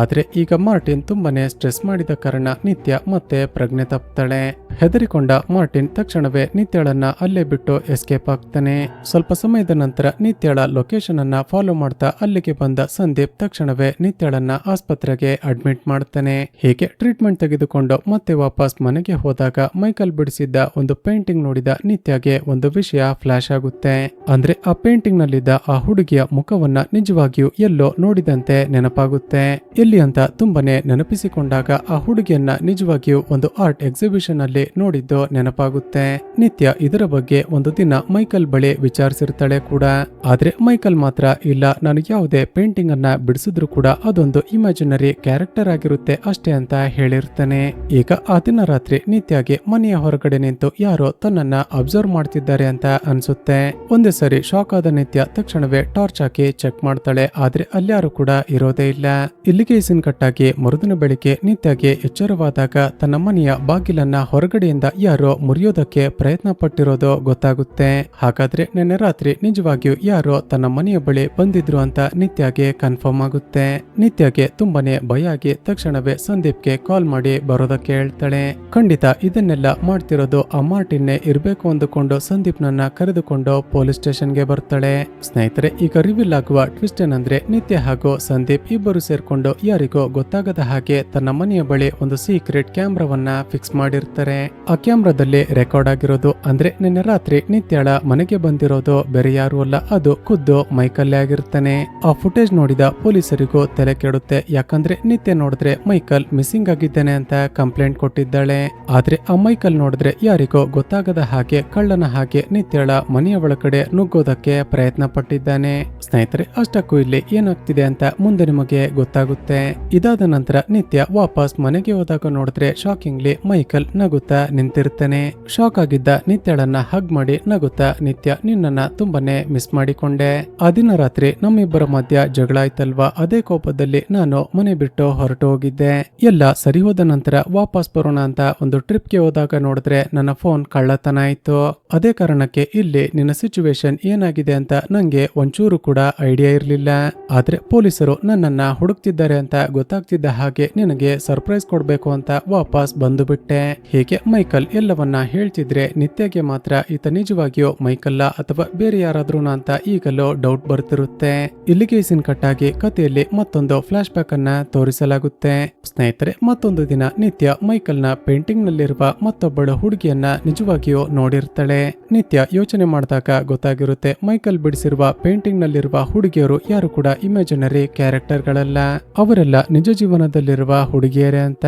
ಆದ್ರೆ ಈಗ ಮಾರ್ಟಿನ್ ತುಂಬಾನೇ ಸ್ಟ್ರೆಸ್ ಮಾಡಿದ ಕಾರಣ ನಿತ್ಯ ಮತ್ತೆ ಪ್ರಜ್ಞೆ ತಪ್ತಾಳೆ. ಹೆದರಿಕೊಂಡ ಮಾರ್ಟಿನ್ ತಕ್ಷಣವೇ ನಿತ್ಯಾಳನ್ನ ಅಲ್ಲೇ ಬಿಟ್ಟು ಎಸ್ಕೇಪ್ ಆಗ್ತಾನೆ. ಸ್ವಲ್ಪ ಸಮಯದ ನಂತರ ನಿತ್ಯಾಳ ಲೊಕೇಶನ್ ಅನ್ನ ಫಾಲೋ ಮಾಡ್ತಾ ಅಲ್ಲಿಗೆ ಬಂದ ಸಂದೀಪ್ ತಕ್ಷಣವೇ ನಿತ್ಯಾಳನ್ನ ಆಸ್ಪತ್ರೆಗೆ ಅಡ್ಮಿಟ್ ಮಾಡ್ತಾನೆ. ಹೀಗೆ ಟ್ರೀಟ್ಮೆಂಟ್ ತೆಗೆದುಕೊಂಡು ಮತ್ತೆ ವಾಪಸ್ ಮನೆಗೆ ಹೋದಾಗ ಮೈಕಲ್ ಬಿಡಿಸಿದ್ದ ಒಂದು ಪೇಂಟಿಂಗ್ ನೋಡಿದ ನಿತ್ಯಾಗೆ ಒಂದು ವಿಷಯ ಫ್ಲಾಶ್ ಆಗುತ್ತೆ. ಅಂದ್ರೆ ಆ ಪೇಂಟಿಂಗ್ ನಲ್ಲಿದ್ದ ಆ ಹುಡುಗಿಯ ಮುಖವನ್ನ ನಿಜವಾಗಿಯೂ ಎಲ್ಲೋ ನೋಡಿದಂತೆ ನೆನಪಾಗುತ್ತೆ. ಎಲ್ಲಿ ಅಂತ ತುಂಬಾನೇ ನೆನಪಿಸಿಕೊಂಡಾಗ ಆ ಹುಡುಗಿಯನ್ನ ನಿಜವಾಗಿಯೂ ಒಂದು ಆರ್ಟ್ ಎಕ್ಸಿಬಿಷನ್ ಅಲ್ಲಿ ನೋಡಿದ್ದು ನೆನಪಾಗುತ್ತೆ. ನಿತ್ಯ ಇದರ ಬಗ್ಗೆ ಒಂದು ದಿನ ಮೈಕಲ್ ಬಳಿ ವಿಚಾರಿಸಿರ್ತಾಳೆ ಕೂಡ. ಆದ್ರೆ ಮೈಕಲ್ ಮಾತ್ರ ಇಲ್ಲ, ನಾನು ಯಾವುದೇ ಪೇಂಟಿಂಗ್ ಅನ್ನ ಬಿಡಿಸಿದ್ರು ಕೂಡ ಅದೊಂದು ಇಮ್ಯಾಜಿನರಿ ಕ್ಯಾರೆಕ್ಟರ್ ಆಗಿರುತ್ತೆ ಅಷ್ಟೇ ಅಂತ ಹೇಳಿರ್ತಾನೆ. ಈಗ ಆ ದಿನ ರಾತ್ರಿ ನಿತ್ಯಗೆ ಮನೆಯ ಹೊರಗಡೆ ನಿಂತು ಯಾರೋ ತನ್ನನ್ನ ಅಬ್ಸರ್ವ್ ಮಾಡ್ತಿದ್ದಾರೆ ಅಂತ ಅನ್ಸುತ್ತೆ. ಒಂದೇ ಸರಿ ಶಾಕ್ ಆದ ನಿತ್ಯ ತಕ್ಷಣವೇ ಟಾರ್ಚ್ ಹಾಕಿ ಚೆಕ್ ಮಾಡ್ತಾಳೆ. ಆದ್ರೆ ಅಲ್ಯಾರು ಕೂಡ ಇರೋದೇ ಇಲ್ಲ. ಇಲ್ಲಿಗೆ ಸೀನ್ ಕಟ್ಟಾಗಿ ಮರುದಿನ ಬೆಳಿಗ್ಗೆ ನಿತ್ಯಗೆ ಎಚ್ಚರವಾದಾಗ ತನ್ನ ಮನೆಯ ಬಾಗಿಲನ್ನ ಹೊರಗಡೆಯಿಂದ ಯಾರೋ ಮುರಿಯೋದಕ್ಕೆ ಪ್ರಯತ್ನ ಪಟ್ಟಿರೋದು ಗೊತ್ತಾಗುತ್ತೆ. ಹಾಗಾದ್ರೆ ನಿನ್ನೆ ರಾತ್ರಿ ನಿಜವಾಗಿಯೂ ಯಾರೋ ತನ್ನ ಮನೆಯ ಬಳಿ ಬಂದಿದ್ರು ಅಂತ ನಿತ್ಯಗೆ ಕನ್ಫರ್ಮ್ ಆಗುತ್ತೆ. ನಿತ್ಯಗೆ ತುಂಬಾನೇ ಭಯ ಆಗಿ ತಕ್ಷಣವೇ ಸಂದೀಪ್ಗೆ ಕಾಲ್ ಮಾಡಿ ಬರೋದಕ್ಕೆ ಹೇಳ್ತಾಳೆ. ಖಂಡಿತ ಇದನ್ನೆಲ್ಲ ಮಾಡ್ತಿರೋದು ಆ ಮಾರ್ಟಿನ್ನೇ ಇರ್ಬೇಕು ಅಂದುಕೊಂಡು ಸಂದೀಪ್ ನನ್ನ ಕರೆದುಕೊಂಡು ಪೊಲೀಸ್ ಸ್ಟೇಷನ್ಗೆ ಬರ್ತಾಳೆ. ಸ್ನೇಹಿತರೆ, ಈಗ ರಿವೀಲ್ ಆಗುವ ಟ್ವಿಸ್ಟ್ ಏನಂದ್ರೆ ನಿತ್ಯ ಹಾಗೂ ಸಂದೀಪ್ ಇಬ್ಬರು ಸೇರ್ಕೊಂಡು ಯಾರಿಗೋ ಗೊತ್ತಾಗದ ಹಾಗೆ ತನ್ನ ಮನೆಯ ಬಳಿ ಒಂದು ಸೀಕ್ರೆಟ್ ಕ್ಯಾಮ್ರಾವನ್ನ ಫಿಕ್ಸ್ ಮಾಡಿರ್ತಾರೆ. ಆ ಕ್ಯಾಮ್ರಾದಲ್ಲಿ ರೆಕಾರ್ಡ್ ಆಗಿರೋದು ಅಂದ್ರೆ ನಿನ್ನೆ ರಾತ್ರಿ ನಿತ್ಯಾಳ ಮನೆಗೆ ಬಂದಿರೋದು ಬೇರೆ ಯಾರು ಅಲ್ಲ, ಅದು ಖುದ್ದು ಮೈಕಲ್ ಆಗಿರ್ತಾನೆ. ಆ ಫುಟೇಜ್ ನೋಡಿದ ಪೊಲೀಸರಿಗೂ ತಲೆ ಕೆಡುತ್ತೆ. ಯಾಕಂದ್ರೆ ನಿತ್ಯ ನೋಡಿದ್ರೆ ಮೈಕಲ್ ಮಿಸ್ಸಿಂಗ್ ಆಗಿದ್ದಾನೆ ಅಂತ ಕಂಪ್ಲೇಂಟ್ ಕೊಟ್ಟಿದ್ದಾಳೆ. ಆದ್ರೆ ಆ ಮೈಕಲ್ ನೋಡಿದ್ರೆ ಯಾರಿಗೋ ಗೊತ್ತಾಗದ ಹಾಗೆ ಕಳ್ಳನ ಹಾಗೆ ನಿತ್ಯಾಳ ಮನೆಯ ಒಳಗಡೆ ನುಗ್ಗೋದಕ್ಕೆ ಪ್ರಯತ್ನ ಪಟ್ಟಿದ್ದಾನೆ. ಸ್ನೇಹಿತರೆ, ಅಷ್ಟಕ್ಕೂ ಇಲ್ಲಿ ಏನಾಗ್ತಿದೆ ಅಂತ ಮುಂದೆ ನಿಮಗೆ ಗೊತ್ತಾಗುತ್ತೆ. ಇದಾದ ನಂತರ ನಿತ್ಯ ವಾಪಸ್ ಮನೆಗೆ ಹೋದಾಗ ನೋಡಿದ್ರೆ ಶಾಕಿಂಗ್ಲಿ ಮೈಕಲ್ ನಗುತ್ತಾ ನಿಂತಿರ್ತಾನೆ. ಶಾಕ್ ಆಗಿದ್ದ ನಿತ್ಯಾಳನ್ನ ಹಗ್ ಮಾಡಿ ನಗುತ್ತಾ, ನಿತ್ಯ ನಿನ್ನನ್ನ ತುಂಬಾನೇ ಮಿಸ್ ಮಾಡಿಕೊಂಡೆ. ಆ ದಿನ ರಾತ್ರಿ ನಮ್ಮಿಬ್ಬರ ಮಧ್ಯ ಜಗಳ ಆಯ್ತಲ್ವಾ, ಅದೇ ಕೋಪದಲ್ಲಿ ನಾನು ಮನೆ ಬಿಟ್ಟು ಹೊರಟು ಹೋಗಿದ್ದೆ. ಎಲ್ಲ ಸರಿ ಹೋದ ನಂತರ ವಾಪಸ್ ಬರೋಣ ಅಂತ ಒಂದು ಟ್ರಿಪ್ಗೆ ಹೋದಾಗ ನೋಡಿದ್ರೆ ನನ್ನ ಫೋನ್ ಕಳ್ಳತನ ಆಯ್ತು. ಅದೇ ಕಾರಣಕ್ಕೆ ಇಲ್ಲಿ ನಿನ್ನ ಸಿಚುವೇಶನ್ ಏನಾಗಿದೆ ಅಂತ ನಂಗೆ ಒಂಚೂರು ಕೂಡ ಐಡಿಯಾ ಇರ್ಲಿಲ್ಲ. ಆದ್ರೆ ಪೊಲೀಸರು ನನ್ನನ್ನ ಹುಡುಕ್ತಿದ್ದಾರೆ ಅಂತ ಗೊತ್ತಾಗ್ತಿದ್ದ ಹಾಗೆ ನಿನಗೆ ಸರ್ಪ್ರೈಸ್ ಕೊಡ್ಬೇಕು ಅಂತ ವಾಪಸ್ ಬಂದು ಬಿಟ್ಟೆ. ಹೀಗೆ ಮೈಕಲ್ ಎಲ್ಲವನ್ನ ಹೇಳ್ತಿದ್ರೆ ನಿತ್ಯಗೆ ಮಾತ್ರ ಈತ ನಿಜವಾಗಿಯೂ ಮೈಕಲ್ಲ ಅಥವಾ ಬೇರೆ ಯಾರಾದ್ರೂ ಅಂತ ಈಗಲೂ ಡೌಟ್ ಬರ್ತಿರುತ್ತೆ. ಇಲ್ಲಿಗೆ ಸೀನ್ ಕಟ್ಟಾಗಿ ಕಥೆಯಲ್ಲಿ ಮತ್ತೊಂದು ಫ್ಲಾಶ್ ಬ್ಯಾಕ್ ಅನ್ನ ತೋರಿಸಲಾಗುತ್ತೆ. ಸ್ನೇಹಿತರೆ, ಮತ್ತೊಂದು ದಿನ ನಿತ್ಯ ಮೈಕಲ್ ನ ಪೇಂಟಿಂಗ್ ನಲ್ಲಿರುವ ಮತ್ತೊಬ್ಬಳು ಹುಡುಗಿಯನ್ನ ನಿಜವಾಗಿಯೂ ನೋಡಿರ್ತಾಳೆ. ನಿತ್ಯ ಯೋಚನೆ ಮಾಡಿದಾಗ ಗೊತ್ತಾಗಿರುತ್ತೆ ಮೈಕಲ್ ಬಿಡಿಸಿರುವ ಪೇಂಟಿಂಗ್ ನಲ್ಲಿರುವ ಹುಡುಗಿಯರು ಯಾರು ಕೂಡ ಇಮ್ಯಾಜಿನರಿ ಕ್ಯಾರೆಕ್ಟರ್ ಗಳಲ್ಲ, ಅವರೆಲ್ಲ ನಿಜ ಜೀವನದಲ್ಲಿರುವ ಹುಡುಗಿಯರೇ ಅಂತ.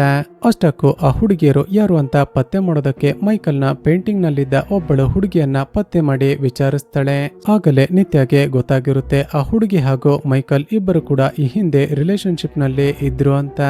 ಅಷ್ಟಕ್ಕೂ ಆ ಹುಡುಗಿಯರು ಯಾರು ಅಂತ ಪತ್ತೆ ಮಾಡೋದಕ್ಕೆ ಮೈಕಲ್ ನ ಪೇಂಟಿಂಗ್ ನಲ್ಲಿದ್ದ ಒಬ್ಬಳು ಹುಡುಗಿಯನ್ನ ಪತ್ತೆ ಮಾಡಿ ವಿಚಾರಿಸ್ತಾಳೆ. ಆಗಲೇ ನಿತ್ಯಗೆ ಗೊತ್ತಾಗಿರುತ್ತೆ ಆ ಹುಡುಗಿ ಹಾಗೂ ಮೈಕಲ್ ಇಬ್ಬರು ಕೂಡ ಈ ಹಿಂದೆ ರಿಲೇಶನ್ಶಿಪ್ ನಲ್ಲಿ ಇದ್ರು ಅಂತ.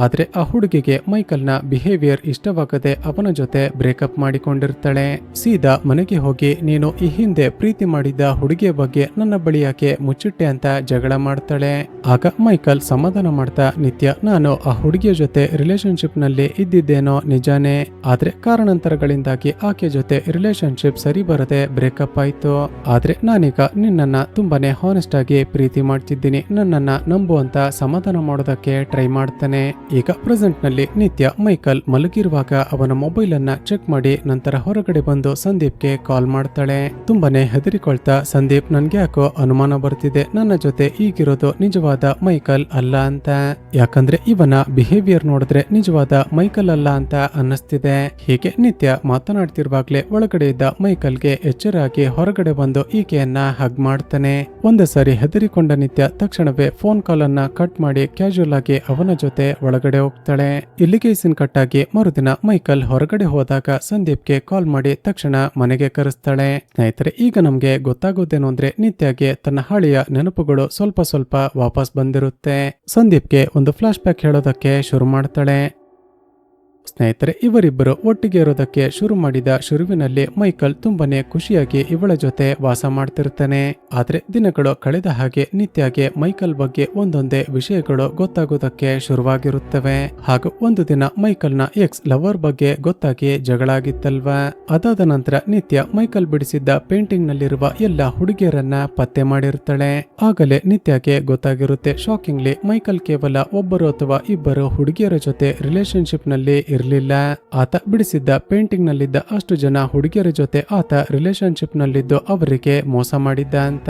ಆದ್ರೆ ಆ ಹುಡುಗಿಗೆ ಮೈಕಲ್ ನ ಬಿಹೇವಿಯರ್ ಇಷ್ಟವಾಗದೆ ಅವನ ಜೊತೆ ಬ್ರೇಕಪ್ ಮಾಡಿಕೊಂಡಿರ್ತಾಳೆ. ಸೀದಾ ಮನೆಗೆ ಹೋಗಿ ನೀನು ಈ ಹಿಂದೆ ಪ್ರೀತಿ ಮಾಡಿದ್ದ ಹುಡುಗಿಯ ಬಗ್ಗೆ ನನ್ನ ಬಳಿ ಯಾಕೆ ಮುಚ್ಚಿಟ್ಟೆ ಅಂತ ಜಗಳ ಮಾಡ್ತಾಳೆ. ಆಗ ಮೈಕಲ್ ಸಮಾಧಾನ ಮಾಡ್ತಾ, ನಿತ್ಯ ನಾನು ಆ ಹುಡುಗಿಯ ಜೊತೆ ರಿಲೇಶನ್ಶಿಪ್ ನಲ್ಲಿ ಇದ್ದಿದ್ದೇನೋ ನಿಜಾನೇ, ಆದ್ರೆ ಕಾರಣಾಂತರಗಳಿಂದಾಗಿ ಆಕೆ ಜೊತೆ ರಿಲೇಶನ್ಶಿಪ್ ಸರಿ ಬರದೆ ಬ್ರೇಕಪ್ ಆಯ್ತು. ಆದ್ರೆ ನಾನೀಗ ನಿನ್ನನ್ನ ತುಂಬಾನೇ ಹಾನೆಸ್ಟ್ ಆಗಿ ಪ್ರೀತಿ ಮಾಡ್ತಿದ್ದೀನಿ, ನನ್ನನ್ನ ನಂಬುವಂತ ಸಮಾಧಾನ ಮಾಡೋದಕ್ಕೆ ಟ್ರೈ ಮಾಡ್ತಾನೆ. ಈಗ ಪ್ರೆಸೆಂಟ್ ನಲ್ಲಿ ನಿತ್ಯ ಮೈಕಲ್ ಮಲಗಿರುವಾಗ ಅವನ ಮೊಬೈಲ್ ಅನ್ನ ಚೆಕ್ ಮಾಡಿ ನಂತರ ಹೊರಗಡೆ ಬಂದು ಸಂದೀಪ್ಗೆ ಕಾಲ್ ಮಾಡ್ತಾಳೆ. ತುಂಬಾನೇ ಹೆದರಿಕೊಳ್ತಾ, ಸಂದೀಪ್ ನನ್ಗೆ ಯಾಕೋ ಅನುಮಾನ ಬರ್ತಿದೆ, ನನ್ನ ಜೊತೆ ಈಗಿರೋದು ನಿಜವಾದ ಮೈಕಲ್ ಅಲ್ಲ ಅಂತ. ಯಾಕಂದ್ರೆ ಇವನ ಬಿಹೇವಿಯರ್ ನೋಡಿದ್ರೆ ನಿಜವಾದ ಮೈಕಲ್ ಅಲ್ಲ ಅಂತ ಅನ್ನಿಸ್ತಿದೆ. ಹೀಗೆ ನಿತ್ಯ ಮಾತನಾಡ್ತಿರುವಾಗ್ಲೇ ಒಳಗಡೆ ಇದ್ದ ಮೈಕಲ್ಗೆ ಎಚ್ಚರಾಗಿ ಹೊರಗಡೆ ಬಂದು ಈಕೆಯನ್ನ ಹಗ್ ಮಾಡ್ತಾನೆ. ಒಂದೇ ಸಾರಿ ಹೆದರಿಕೊಂಡ ನಿತ್ಯ ತಕ್ಷಣವೇ ಫೋನ್ ಕಾಲ್ ಅನ್ನ ಕಟ್ ಮಾಡಿ ಕ್ಯಾಶುಯಲ್ ಆಗಿ ಅವನ ಜೊತೆ ಒಳಗಡೆ ಹೋಗ್ತಾಳೆ. ಇಲ್ಲಿಗೆ ಸೀನ್ ಕಟ್ಟಾಗಿ ಮರುದಿನ ಮೈಕಲ್ ಹೊರಗಡೆ ಹೋದಾಗ ಸಂದೀಪ್ಗೆ ಕಾಲ್ ಮಾಡಿ ತಕ್ಷಣ ಮನೆಗೆ ಕರೆಸ್ತಾಳೆ. ಸ್ನೇಹಿತರೆ, ಈಗ ನಮ್ಗೆ ಗೊತ್ತಾಗೋದೇನು ಅಂದ್ರೆ ನಿತ್ಯಗೆ ತನ್ನ ಹಳೆಯ ನೆನಪುಗಳು ಸ್ವಲ್ಪ ಸ್ವಲ್ಪ ವಾಪಸ್ ಬಂದಿರುತ್ತೆ. ಸಂದೀಪ್ಗೆ ಒಂದು ಫ್ಲಾಶ್ ಬ್ಯಾಕ್ ಹೇಳೋದಕ್ಕೆ ಶುರು ಮಾಡ್ತಾಳೆ. ಸ್ನೇಹಿತರೆ, ಇವರಿಬ್ಬರು ಒಟ್ಟಿಗೆ ಇರೋದಕ್ಕೆ ಶುರು ಮಾಡಿದ ಶುರುವಿನಲ್ಲಿ ಮೈಕಲ್ ತುಂಬಾನೇ ಖುಷಿಯಾಗಿ ಇವಳ ಜೊತೆ ವಾಸ ಮಾಡ್ತಿರ್ತಾನೆ. ಆದ್ರೆ ದಿನಗಳು ಕಳೆದ ಹಾಗೆ ನಿತ್ಯಗೆ ಮೈಕಲ್ ಬಗ್ಗೆ ಒಂದೊಂದೇ ವಿಷಯಗಳು ಗೊತ್ತಾಗೋದಕ್ಕೆ ಶುರುವಾಗಿರುತ್ತವೆ. ಹಾಗೂ ಒಂದು ದಿನ ಮೈಕಲ್ನ ಎಕ್ಸ್ ಲವರ್ ಬಗ್ಗೆ ಗೊತ್ತಾಗಿ ಜಗಳ ಆಗಿತ್ತಲ್ವಾ. ಅದಾದ ನಂತರ ನಿತ್ಯ ಮೈಕಲ್ ಬಿಡಿಸಿದ್ದ ಪೇಂಟಿಂಗ್ ನಲ್ಲಿರುವ ಎಲ್ಲ ಹುಡುಗಿಯರನ್ನ ಪತ್ತೆ ಮಾಡಿರ್ತಾಳೆ. ಆಗಲೇ ನಿತ್ಯಗೆ ಗೊತ್ತಾಗಿರುತ್ತೆ, ಶಾಕಿಂಗ್ಲಿ ಮೈಕಲ್ ಕೇವಲ ಒಬ್ಬರು ಅಥವಾ ಇಬ್ಬರು ಹುಡುಗಿಯರ ಜೊತೆ ರಿಲೇಶನ್ಶಿಪ್ ನಲ್ಲಿ ಇರಲಿಲ್ಲ. ಆತ ಬಿಡಿಸಿದ್ದ ಪೇಂಟಿಂಗ್ ನಲ್ಲಿದ್ದ ಅಷ್ಟು ಜನ ಹುಡುಗಿಯರ ಜೊತೆ ಆತ ರಿಲೇಶನ್ಶಿಪ್ ನಲ್ಲಿದ್ದು ಅವರಿಗೆ ಮೋಸ ಮಾಡಿದ್ದ ಅಂತ.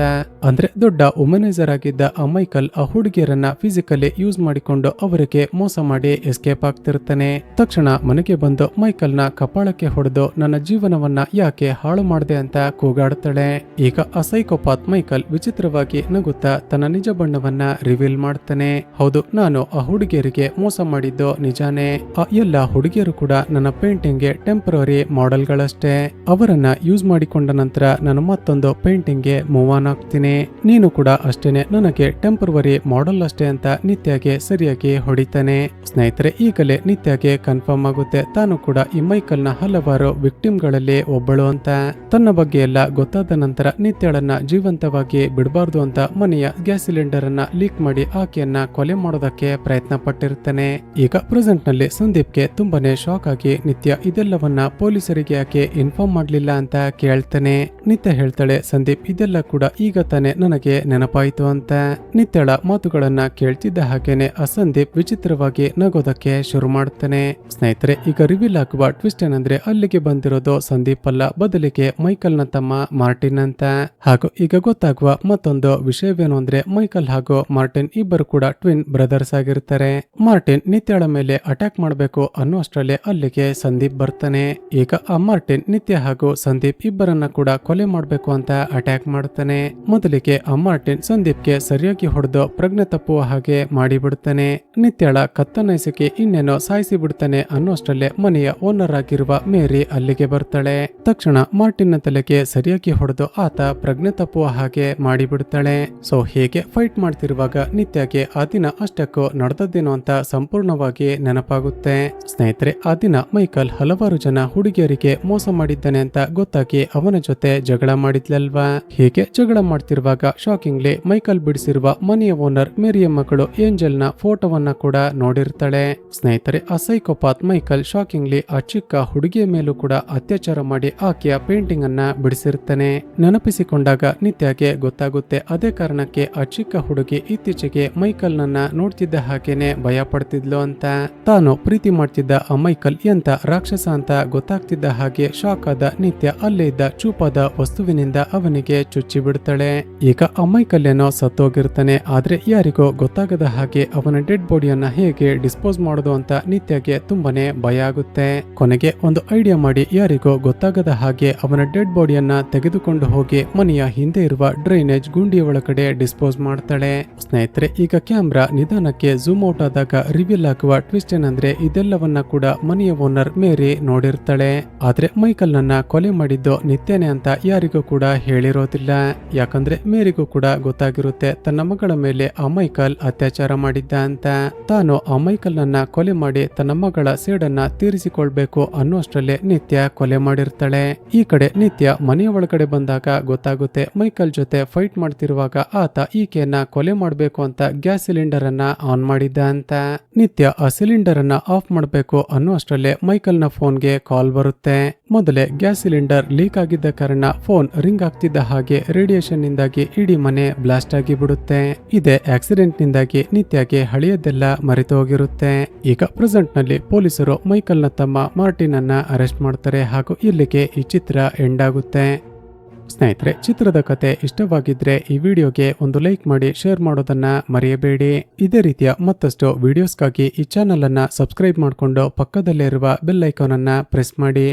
ಅಂದ್ರೆ ದೊಡ್ಡ ವುಮನೈಸರ್ ಆಗಿದ್ದ ಆ ಮೈಕಲ್ ಆ ಹುಡುಗಿಯರನ್ನ ಫಿಸಿಕಲಿ ಯೂಸ್ ಮಾಡಿಕೊಂಡು ಅವರಿಗೆ ಮೋಸ ಮಾಡಿ ಎಸ್ಕೇಪ್ ಆಗ್ತಿರ್ತಾನೆ. ತಕ್ಷಣ ಮನೆಗೆ ಬಂದು ಮೈಕಲ್ ನ ಕಪಾಳಕ್ಕೆ ಹೊಡೆದು ನನ್ನ ಜೀವನವನ್ನ ಯಾಕೆ ಹಾಳು ಮಾಡಿದೆ ಅಂತ ಕೂಗಾಡ್ತಾಳೆ. ಈಗ ಆ ಸೈಕೋಪಾತ್ ಮೈಕಲ್ ವಿಚಿತ್ರವಾಗಿ ನಗುತ್ತಾ ತನ್ನ ನಿಜ ಬಣ್ಣವನ್ನ ರಿವೀಲ್ ಮಾಡ್ತಾನೆ. ಹೌದು, ನಾನು ಆ ಹುಡುಗಿಯರಿಗೆ ಮೋಸ ಮಾಡಿದ್ದು ನಿಜಾನೇ. ಆ ಎಲ್ಲ ಹುಡುಗಿಯರು ಕೂಡ ನನ್ನ ಪೇಂಟಿಂಗ್ ಗೆ ಟೆಂಪರರಿ ಮಾಡೆಲ್ ಗಳಷ್ಟೇ. ಅವರನ್ನ ಯೂಸ್ ಮಾಡಿಕೊಂಡ ನಂತರ ನಾನು ಮತ್ತೊಂದು ಪೇಂಟಿಂಗ್ ಗೆ ಮೂವ್ ಆನ್ ಆಗ್ತೀನಿ. ನೀನು ಕೂಡ ಅಷ್ಟೇನೆ, ನನಗೆ ಟೆಂಪರರಿ ಮಾಡೆಲ್ ಅಷ್ಟೇ ಅಂತ ನಿತ್ಯಗೆ ಸರಿಯಾಗಿ ಹೊಡಿತಾನೆ. ಸ್ನೇಹಿತರೆ, ಈಗಲೇ ನಿತ್ಯಗೆ ಕನ್ಫರ್ಮ್ ಆಗುತ್ತೆ ತಾನು ಕೂಡ ಈ ಮೈಕಲ್ ನ ಹಲವಾರು ವಿಕ್ಟಿಮ್ ಗಳಲ್ಲಿ ಒಬ್ಬಳು ಅಂತ. ತನ್ನ ಬಗ್ಗೆ ಎಲ್ಲ ಗೊತ್ತಾದ ನಂತರ ನಿತ್ಯಳನ್ನ ಜೀವಂತವಾಗಿ ಬಿಡಬಾರ್ದು ಅಂತ ಮನೆಯ ಗ್ಯಾಸ್ ಸಿಲಿಂಡರ್ ಅನ್ನ ಲೀಕ್ ಮಾಡಿ ಆಕೆಯನ್ನ ಕೊಲೆ ಮಾಡೋದಕ್ಕೆ ಪ್ರಯತ್ನ ಪಟ್ಟಿರ್ತಾನೆ. ಈಗ ಪ್ರೆಸೆಂಟ್ ನಲ್ಲಿ ಸಂದೀಪ್ಗೆ ತುಂಬಾನೇ ಶಾಕ್ ಆಗಿ ನಿತ್ಯ ಇದೆಲ್ಲವನ್ನ ಪೊಲೀಸರಿಗೆ ಯಾಕೆ ಇನ್ಫಾರ್ಮ್ ಮಾಡ್ಲಿಲ್ಲ ಅಂತ ಕೇಳ್ತಾನೆ. ನಿತ್ಯ ಹೇಳ್ತಾಳೆ, ಸಂದೀಪ್ ಇದೆಲ್ಲ ಕೂಡ ಈಗ ತಾನೆ ನನಗೆ ನೆನಪಾಯಿತು ಅಂತ. ನಿತ್ಯಳ ಮಾತುಗಳನ್ನ ಕೇಳ್ತಿದ್ದ ಹಾಗೇನೆ ಆ ಸಂದೀಪ್ ವಿಚಿತ್ರವಾಗಿ ನಗೋದಕ್ಕೆ ಶುರು ಮಾಡ್ತಾನೆ. ಸ್ನೇಹಿತರೆ, ಈಗ ರಿವೀಲ್ ಆಗುವ ಟ್ವಿಸ್ಟ್ ಏನಂದ್ರೆ ಅಲ್ಲಿಗೆ ಬಂದಿರೋದು ಸಂದೀಪ್ ಅಲ್ಲ, ಬದಲಿಗೆ ಮೈಕಲ್ ನ ತಮ್ಮ ಮಾರ್ಟಿನ್ ಅಂತ. ಹಾಗೂ ಈಗ ಗೊತ್ತಾಗುವ ಮತ್ತೊಂದು ವಿಷಯವೇನು ಅಂದ್ರೆ ಮೈಕಲ್ ಹಾಗೂ ಮಾರ್ಟಿನ್ ಇಬ್ಬರು ಕೂಡ ಟ್ವಿನ್ ಬ್ರದರ್ಸ್ ಆಗಿರ್ತಾರೆ. ಮಾರ್ಟಿನ್ ನಿತ್ಯಳ ಮೇಲೆ ಅಟ್ಯಾಕ್ ಮಾಡಬೇಕು ಅನ್ನುವಷ್ಟರಲ್ಲೇ ಅಲ್ಲಿಗೆ ಸಂದೀಪ್ ಬರ್ತಾನೆ. ಈಗ ಆ ಮಾರ್ಟಿನ್ ನಿತ್ಯ ಹಾಗೂ ಸಂದೀಪ್ ಇಬ್ಬರನ್ನ ಕೂಡ ಕೊಲೆ ಮಾಡಬೇಕು ಅಂತ ಅಟ್ಯಾಕ್ ಮಾಡ್ತಾನೆ. ಮೊದಲಿಗೆ ಆ ಮಾರ್ಟಿನ್ ಸಂದೀಪ್ಗೆ ಸರಿಯಾಗಿ ಹೊಡೆದು ಪ್ರಜ್ಞೆ ತಪ್ಪುವ ಹಾಗೆ ಮಾಡಿಬಿಡ್ತಾನೆ. ನಿತ್ಯಳ ಕತ್ತನೈಸಿಕೆ ಇನ್ನೇನೋ ಸಾಯಿಸಿ ಬಿಡ್ತಾನೆ ಅನ್ನೋಷ್ಟರಲ್ಲೇ ಮನೆಯ ಓನರ್ ಆಗಿರುವ ಮೇರಿ ಅಲ್ಲಿಗೆ ಬರ್ತಾಳೆ. ತಕ್ಷಣ ಮಾರ್ಟಿನ್ ನ ತಲೆಗೆ ಸರಿಯಾಗಿ ಹೊಡೆದು ಆತ ಪ್ರಜ್ಞೆ ತಪ್ಪುವ ಹಾಗೆ ಮಾಡಿಬಿಡ್ತಾಳೆ. ಸೊ ಹೀಗೆ ಫೈಟ್ ಮಾಡ್ತಿರುವಾಗ ನಿತ್ಯಗೆ ಆ ದಿನ ಅಷ್ಟಕ್ಕೂ ನಡೆದದ್ದೇನೋ ಅಂತ ಸಂಪೂರ್ಣವಾಗಿ ನೆನಪಾಗುತ್ತೆ. ಸ್ನೇಹಿತರೆ, ಆ ದಿನ ಮೈಕಲ್ ಹಲವಾರು ಜನ ಹುಡುಗಿಯರಿಗೆ ಮೋಸ ಮಾಡಿದ್ದಾನೆ ಅಂತ ಗೊತ್ತಾಗಿ ಅವನ ಜೊತೆ ಜಗಳ ಮಾಡಿದ್ಲಲ್ವಾ. ಹೀಗೆ ಜಗಳ ಮಾಡ್ತಿರುವಾಗ ಶಾಕಿಂಗ್ಲಿ ಮೈಕಲ್ ಬಿಡಿಸಿರುವ ಮನೆಯ ಓನರ್ ಮೇರಿಯ ಮಗಳು ಏಂಜಲ್ ನ ಫೋಟೋವನ್ನ ಕೂಡ ನೋಡಿರ್ತಾಳೆ. ಸ್ನೇಹಿತರೆ, ಆ ಸೈಕೋಪಾತ್ ಮೈಕಲ್ ಶಾಕಿಂಗ್ಲಿ ಆ ಚಿಕ್ಕ ಹುಡುಗಿಯ ಮೇಲೂ ಕೂಡ ಅತ್ಯಾಚಾರ ಮಾಡಿ ಆಕೆಯ ಪೇಂಟಿಂಗ್ ಅನ್ನ ಬಿಡಿಸಿರ್ತಾನೆ. ನೆನಪಿಸಿಕೊಂಡಾಗ ನಿತ್ಯಗೆ ಗೊತ್ತಾಗುತ್ತೆ, ಅದೇ ಕಾರಣಕ್ಕೆ ಆ ಚಿಕ್ಕ ಹುಡುಗಿ ಇತ್ತೀಚೆಗೆ ಮೈಕಲ್ ನನ್ನ ನೋಡ್ತಿದ್ದ ಹಾಗೇನೆ ಭಯ ಪಡ್ತಿದ್ಲು ಅಂತ. ತಾನು ಪ್ರೀತಿ ಮಾಡ್ತಿದ್ದ ಆ ಮೈಕಲ್ ಎಂತ ರಾಕ್ಷಸ ಅಂತ ಗೊತ್ತಾಗ್ತಿದ್ದ ಹಾಗೆ ಶಾಕ್ ಆದ ನಿತ್ಯ ಅಲ್ಲೇ ಇದ್ದ ಚೂಪಾದ ವಸ್ತುವಿನಿಂದ ಅವನಿಗೆ ಚುಚ್ಚಿ ಬಿಡ್ತಾಳೆ. ಈಗ ಆ ಮೈಕಲ್ ಏನೋ ಸತ್ತೋಗಿರ್ತಾನೆ. ಆದ್ರೆ ಯಾರಿಗೋ ಗೊತ್ತಾಗದ ಹಾಗೆ ಅವನ ಡೆಡ್ ಬಾಡಿಯನ್ನ ಹೇಗೆ ಡಿಸ್ಪೋಸ್ ಮಾಡೋದು ಅಂತ ನಿತ್ಯಗೆ ತುಂಬಾನೇ ಭಯ ಆಗುತ್ತೆ. ಕೊನೆಗೆ ಒಂದು ಐಡಿಯಾ ಮಾಡಿ ಯಾರಿಗೋ ಗೊತ್ತಾಗದ ಹಾಗೆ ಅವನ ಡೆಡ್ ಬಾಡಿಯನ್ನ ತೆಗೆದುಕೊಂಡು ಹೋಗಿ ಮನೆಯ ಹಿಂದೆ ಇರುವ ಡ್ರೈನೇಜ್ ಗುಂಡಿಯ ಒಳಗಡೆ ಡಿಸ್ಪೋಸ್ ಮಾಡ್ತಾಳೆ. ಸ್ನೇಹಿತರೆ, ಈಗ ಕ್ಯಾಮ್ರಾ ನಿಧಾನಕ್ಕೆ ಝೂಮ್ ಔಟ್ ಆದಾಗ ರಿವೀಲ್ ಆಗುವ ಟ್ವಿಸ್ಟ್ ಏನಂದ್ರೆ ಇದೆಲ್ಲವನ್ನ ಕೂಡ ಮನೆಯ ಓನರ್ ಮೇರಿ ನೋಡಿರ್ತಾಳೆ. ಆದ್ರೆ ಮೈಕಲ್ ನನ್ನ ಕೊಲೆ ಮಾಡಿದ್ದು ನಿತ್ಯನೇ ಅಂತ ಯಾರಿಗೂ ಕೂಡ ಹೇಳಿರೋದಿಲ್ಲ. ಯಾಕಂದ್ರೆ ಮೇರಿಗೂ ಕೂಡ ಗೊತ್ತಾಗಿರುತ್ತೆ ತನ್ನ ಮಗಳ ಮೇಲೆ ಆ ಮೈಕಲ್ ಅತ್ಯಾಚಾರ ಮಾಡಿದ್ದ ಅಂತ. ತಾನು ಆ ಮೈಕಲ್ ನನ್ನ ಕೊಲೆ ಮಾಡಿ ತನ್ನ ಮಗಳ ಸೇಡನ್ನ ತೀರಿಸಿಕೊಳ್ಬೇಕು ಅನ್ನೋಷ್ಟರಲ್ಲೇ ನಿತ್ಯ ಕೊಲೆ ಮಾಡಿರ್ತಾಳೆ. ಈ ಕಡೆ ನಿತ್ಯ ಮನೆಯ ಒಳಗಡೆ ಬಂದಾಗ ಗೊತ್ತಾಗುತ್ತೆ ಮೈಕಲ್ ಜೊತೆ ಫೈಟ್ ಮಾಡ್ತಿರುವಾಗ ಆತ ಈಕೆಯನ್ನ ಕೊಲೆ ಮಾಡ್ಬೇಕು ಅಂತ ಗ್ಯಾಸ್ ಸಿಲಿಂಡರ್ ಅನ್ನ ಆನ್ ಮಾಡಿದ್ದ ಅಂತ. ನಿತ್ಯ ಆ ಸಿಲಿಂಡರ್ ಅನ್ನ ಆಫ್ ಮಾಡಬೇಕು ಅನ್ನುವಷ್ಟರಲ್ಲೇ ಮೈಕಲ್ ನ ಫೋನ್ಗೆ ಕಾಲ್ ಬರುತ್ತೆ. ಮೊದಲೇ ಗ್ಯಾಸ್ ಸಿಲಿಂಡರ್ ಲೀಕ್ ಆಗಿದ್ದ ಕಾರಣ ಫೋನ್ ರಿಂಗ್ ಆಗ್ತಿದ್ದ ಹಾಗೆ ರೇಡಿಯೇಷನ್ ನಿಂದಾಗಿ ಇಡೀ ಮನೆ ಬ್ಲಾಸ್ಟ್ ಆಗಿ ಬಿಡುತ್ತೆ. ಇದೇ ಆಕ್ಸಿಡೆಂಟ್ ನಿಂದಾಗಿ ನಿತ್ಯಗೆ ಹಳೆಯದೆಲ್ಲ ಮರೆತು ಹೋಗಿರುತ್ತೆ. ಈಗ ಪ್ರೆಸೆಂಟ್ ನಲ್ಲಿ ಪೊಲೀಸರು ಮೈಕಲ್ ನ ತಮ್ಮ ಮಾರ್ಟಿನ್ ಅನ್ನ ಅರೆಸ್ಟ್ ಮಾಡ್ತಾರೆ ಹಾಗೂ ಇಲ್ಲಿಗೆ ಈ ಚಿತ್ರ ಎಂಡ್ ಆಗುತ್ತೆ. ಸ್ನೇಹಿತರೆ, ಚಿತ್ರದ ಕತೆ ಇಷ್ಟವಾಗಿದ್ರೆ ಈ ವಿಡಿಯೋಗೆ ಒಂದು ಲೈಕ್ ಮಾಡಿ ಶೇರ್ ಮಾಡೋದನ್ನ ಮರೆಯಬೇಡಿ. ಇದೇ ರೀತಿಯ ಮತ್ತಷ್ಟು ವಿಡಿಯೋಸ್ಗಾಗಿ ಈ ಚಾನೆಲ್ ಅನ್ನ ಸಬ್ಸ್ಕ್ರೈಬ್ ಮಾಡಿಕೊಂಡು ಪಕ್ಕದಲ್ಲೇ ಇರುವ ಬೆಲ್ ಐಕಾನ್ ಅನ್ನ ಪ್ರೆಸ್ ಮಾಡಿ.